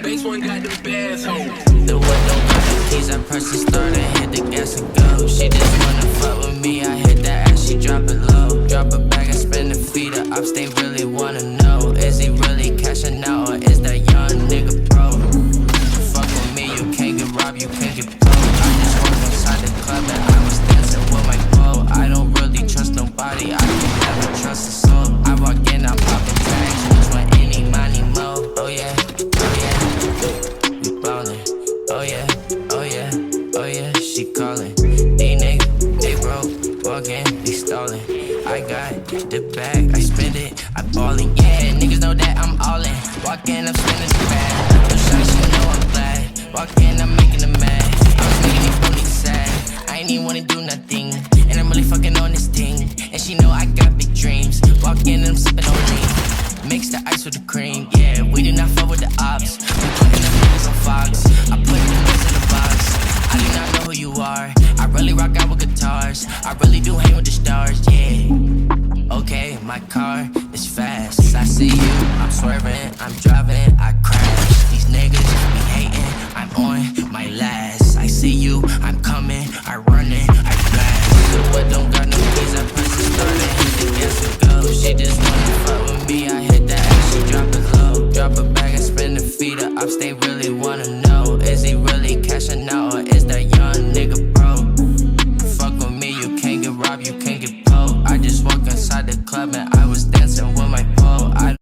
Base one got the best hoe. The window got the keys, I press the starter, hit the gas and go. She just wanna fuck with me, I hit that ass, she drop it low. Drop it back, I spin the feet her ups, they really wanna know. Is he really cashing out or is that young nigga pro? Fuck with me, you can't get robbed, you can't get broke. I just walked inside the club and I was dancing with my pole. I don't really trust nobody, I can never trust a soul. I walk in, I'm popping tags, just want any money more. Oh yeah, we ballin'. Oh yeah, oh yeah, oh yeah, she callin'. These niggas, they broke, walkin', they stallin'. I got the bag, I spend it, I ballin'. Yeah, niggas know that I'm all in. Walk in, I'm spinning the bag. No shawty, she know I'm glad. Walk in, I'm making them mad. I was making these ponies sad. I ain't even wanna do nothing, and I'm really fucking on this thing. And she know I got big dreams. Walk in, and I'm sippin' on lean. Mix the ice with the cream, yeah. We do not fuck with the ops. We putting them niggas on Fox. I put them niggas in the box. I do not know who you are. I really rock out with guitars. I really do hang with the stars, yeah. Okay, my car is fast. I see you, I'm swerving, I'm driving, I crash. These niggas be hating, I'm on my last. I see you, I'm coming, I run it, I blast. The what don't got no keys, I press the starter, hit the gas and go. She just wanna fuck with me, I hit that ass, she drop it low. Drop it back, I spin the feet her ups, they really wanna know.